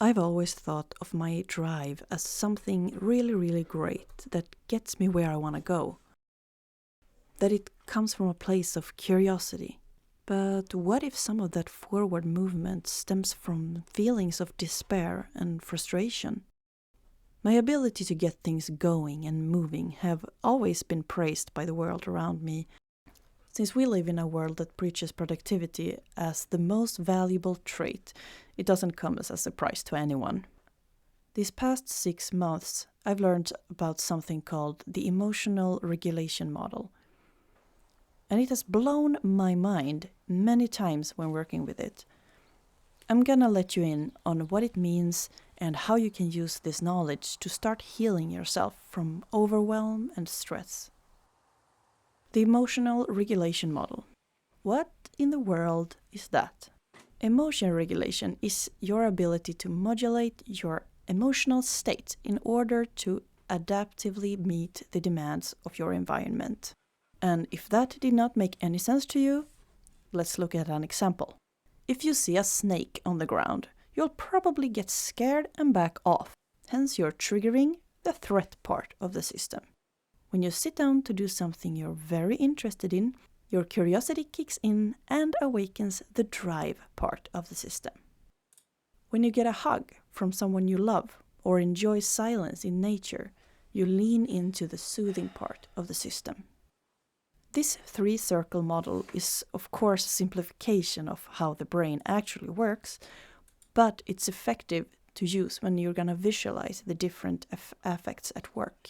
I've always thought of my drive as something really, really great that gets me where I want to go. That it comes from a place of curiosity. But what if some of that forward movement stems from feelings of despair and frustration? My ability to get things going and moving have always been praised by the world around me, since we live in a world that preaches productivity as the most valuable trait. It doesn't come as a surprise to anyone. These past 6 months, I've learned about something called the emotional regulation model. And it has blown my mind many times when working with it. I'm gonna let you in on what it means and how you can use this knowledge to start healing yourself from overwhelm and stress. The emotional regulation model. What in the world is that? Emotion regulation is your ability to modulate your emotional state in order to adaptively meet the demands of your environment. And if that did not make any sense to you, let's look at an example. If you see a snake on the ground, you'll probably get scared and back off. Hence, you're triggering the threat part of the system. When you sit down to do something you're very interested in, your curiosity kicks in and awakens the drive part of the system. When you get a hug from someone you love or enjoy silence in nature, you lean into the soothing part of the system. This 3-circle model is, of course, a simplification of how the brain actually works, but it's effective to use when you're going to visualize the different affects at work.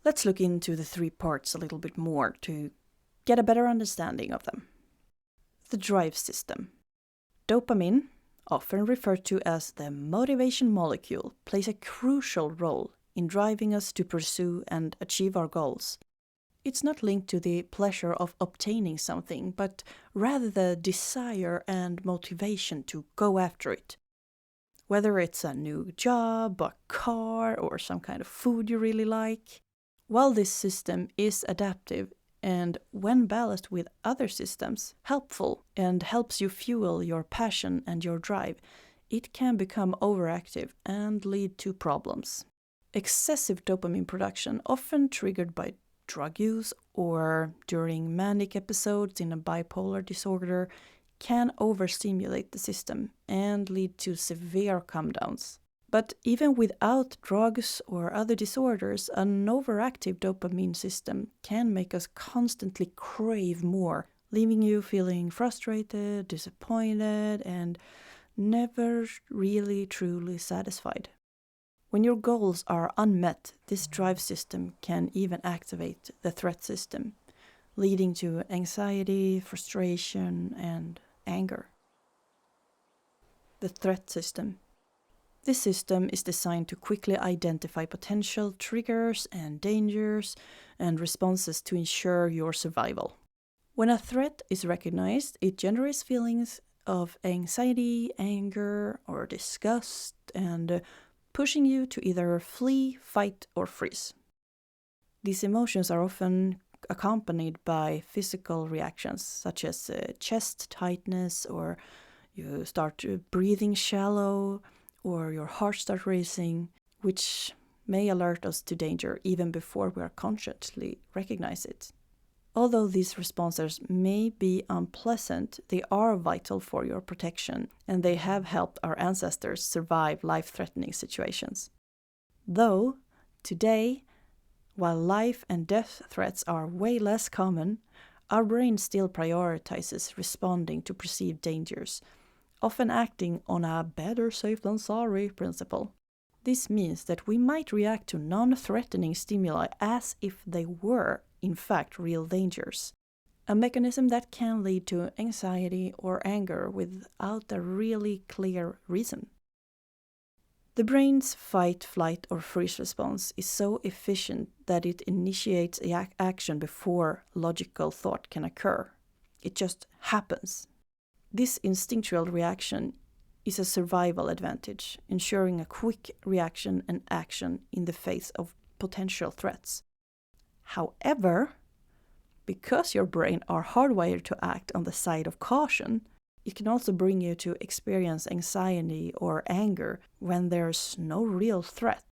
Let's look into the 3 parts a little bit more to get a better understanding of them. The drive system. Dopamine, often referred to as the motivation molecule, plays a crucial role in driving us to pursue and achieve our goals. It's not linked to the pleasure of obtaining something, but rather the desire and motivation to go after it. Whether it's a new job, a car, or some kind of food you really like. While this system is adaptive and, when balanced with other systems, helpful and helps you fuel your passion and your drive, it can become overactive and lead to problems. Excessive dopamine production, often triggered by drug use or during manic episodes in a bipolar disorder, can overstimulate the system and lead to severe come-downs. But even without drugs or other disorders, an overactive dopamine system can make us constantly crave more, leaving you feeling frustrated, disappointed, and never really truly satisfied. When your goals are unmet, this drive system can even activate the threat system, leading to anxiety, frustration, and anger. The threat system. This system is designed to quickly identify potential triggers and dangers and responses to ensure your survival. When a threat is recognized, it generates feelings of anxiety, anger, or disgust, and pushing you to either flee, fight, or freeze. These emotions are often accompanied by physical reactions, such as chest tightness, or you start breathing shallow, or your heart starts racing, which may alert us to danger even before we are consciously recognize it. Although these responses may be unpleasant, they are vital for your protection, and they have helped our ancestors survive life-threatening situations. Though, today, while life and death threats are way less common, our brain still prioritizes responding to perceived dangers, often acting on a better safe than sorry principle. This means that we might react to non-threatening stimuli as if they were, in fact, real dangers. A mechanism that can lead to anxiety or anger without a really clear reason. The brain's fight, flight, or freeze response is so efficient that it initiates action before logical thought can occur. It just happens. This instinctual reaction is a survival advantage, ensuring a quick reaction and action in the face of potential threats. However, because your brain are hardwired to act on the side of caution, It can also bring you to experience anxiety or anger when there's no real threat.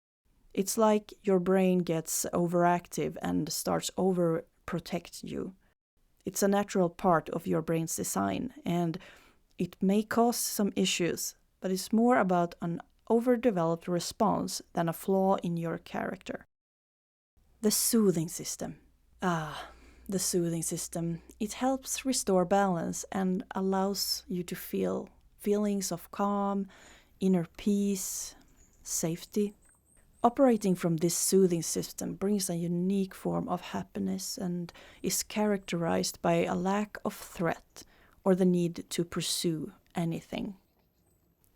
It's like your brain gets overactive and starts overprotect you. It's a natural part of your brain's design, and it may cause some issues, but it's more about an overdeveloped response than a flaw in your character. The soothing system. The soothing system. It helps restore balance and allows you to feel feelings of calm, inner peace, safety. Operating from this soothing system brings a unique form of happiness and is characterized by a lack of threat or the need to pursue anything.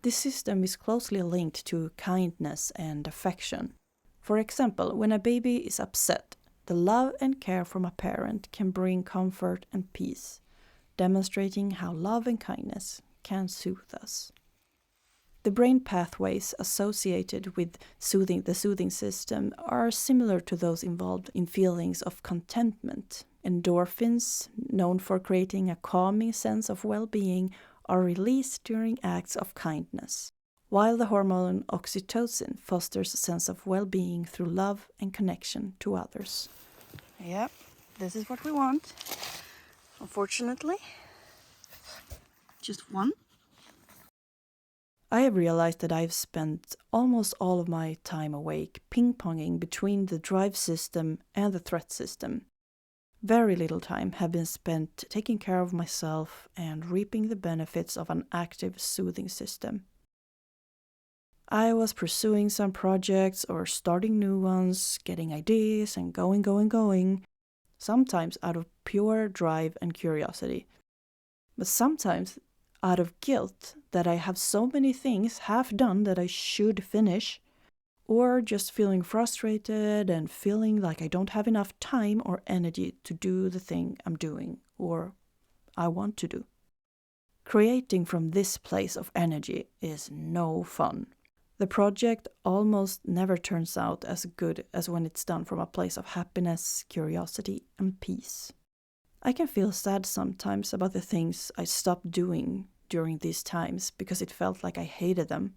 This system is closely linked to kindness and affection. For example, when a baby is upset, the love and care from a parent can bring comfort and peace, demonstrating how love and kindness can soothe us. The brain pathways associated with the soothing system are similar to those involved in feelings of contentment. Endorphins, known for creating a calming sense of well-being, are released during acts of kindness, while the hormone oxytocin fosters a sense of well-being through love and connection to others. Yep, this is what we want. Unfortunately, just one. I have realized that I've spent almost all of my time awake ping-ponging between the drive system and the threat system. Very little time have been spent taking care of myself and reaping the benefits of an active soothing system. I was pursuing some projects or starting new ones, getting ideas and going, sometimes out of pure drive and curiosity, but sometimes out of guilt that I have so many things half done that I should finish, or just feeling frustrated and feeling like I don't have enough time or energy to do the thing I'm doing or I want to do. Creating from this place of energy is no fun. The project almost never turns out as good as when it's done from a place of happiness, curiosity, and peace. I can feel sad sometimes about the things I stopped doing during these times because it felt like I hated them.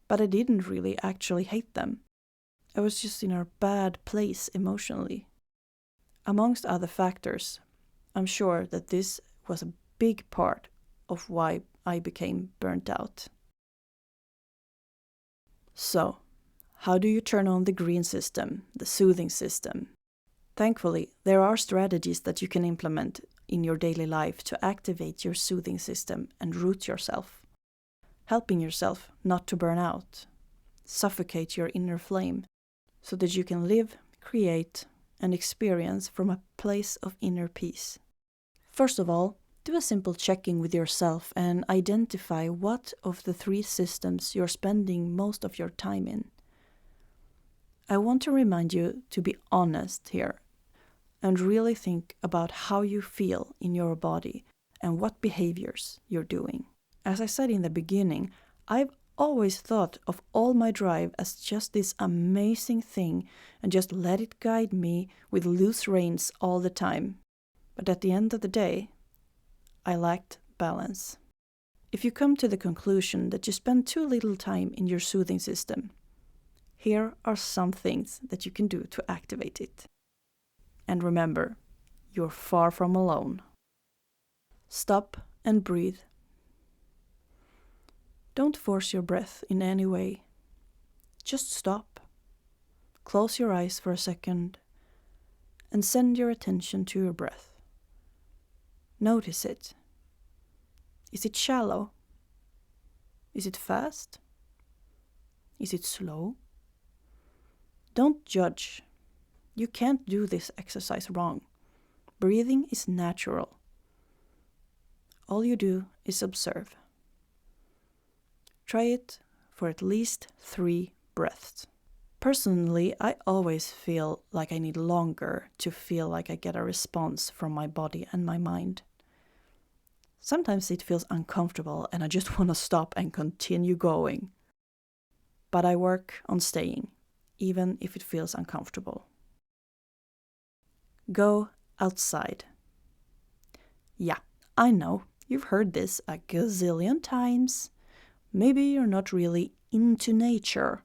But I didn't really actually hate them. I was just in a bad place emotionally. Amongst other factors, I'm sure that this was a big part of why I became burnt out. So, how do you turn on the green system, the soothing system? Thankfully, there are strategies that you can implement in your daily life to activate your soothing system and root yourself, helping yourself not to burn out, suffocate your inner flame, so that you can live, create, and experience from a place of inner peace. First of all, do a simple checking with yourself and identify what of the three systems you're spending most of your time in. I want to remind you to be honest here and really think about how you feel in your body and what behaviors you're doing. As I said in the beginning, I've always thought of all my drive as just this amazing thing and just let it guide me with loose reins all the time. But at the end of the day, I lacked balance. If you come to the conclusion that you spend too little time in your soothing system, here are some things that you can do to activate it. And remember, you're far from alone. Stop and breathe. Don't force your breath in any way. Just stop. Close your eyes for a second and send your attention to your breath. Notice it. Is it shallow? Is it fast? Is it slow? Don't judge. You can't do this exercise wrong. Breathing is natural. All you do is observe. Try it for at least 3 breaths. Personally, I always feel like I need longer to feel like I get a response from my body and my mind. Sometimes it feels uncomfortable and I just want to stop and continue going. But I work on staying, even if it feels uncomfortable. Go outside. Yeah, I know, You've heard this a gazillion times. Maybe you're not really into nature.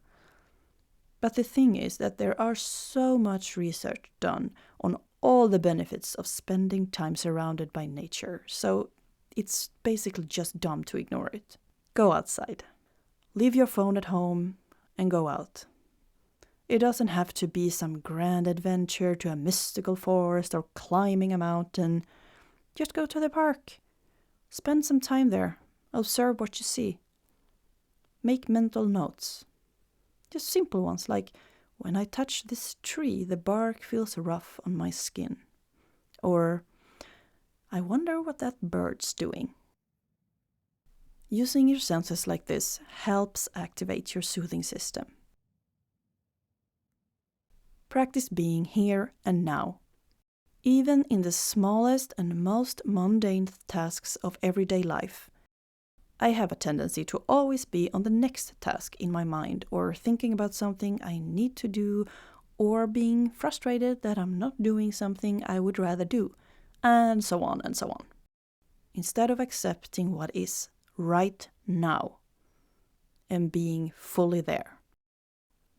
But the thing is that there are so much research done on all the benefits of spending time surrounded by nature, so it's basically just dumb to ignore it. Go outside. Leave your phone at home and go out. It doesn't have to be some grand adventure to a mystical forest or climbing a mountain. Just go to the park. Spend some time there. Observe what you see. Make mental notes. Just simple ones like, when I touch this tree, the bark feels rough on my skin. Or, I wonder what that bird's doing. Using your senses like this helps activate your soothing system. Practice being here and now. Even in the smallest and most mundane tasks of everyday life. I have a tendency to always be on the next task in my mind, or thinking about something I need to do, or being frustrated that I'm not doing something I would rather do, and so on and so on. Instead of accepting what is right now and being fully there.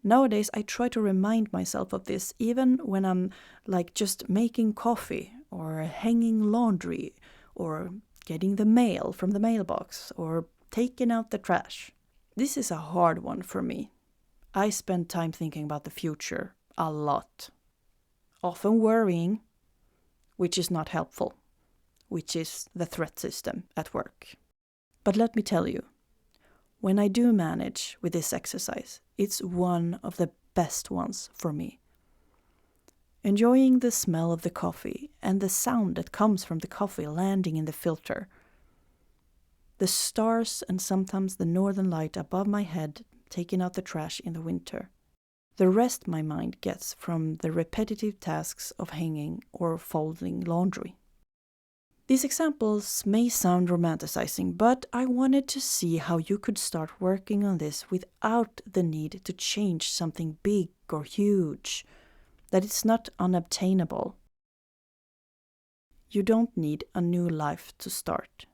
Nowadays, I try to remind myself of this even when I'm like just making coffee or hanging laundry or getting the mail from the mailbox or taking out the trash. This is a hard one for me. I spend time thinking about the future a lot. Often worrying, which is not helpful, which is the threat system at work. But let me tell you, when I do manage with this exercise, it's one of the best ones for me. Enjoying the smell of the coffee and the sound that comes from the coffee landing in the filter. The stars and sometimes the northern light above my head taking out the trash in the winter. The rest my mind gets from the repetitive tasks of hanging or folding laundry. These examples may sound romanticizing, but I wanted to see how you could start working on this without the need to change something big or huge, that it's not unobtainable. You don't need a new life to start.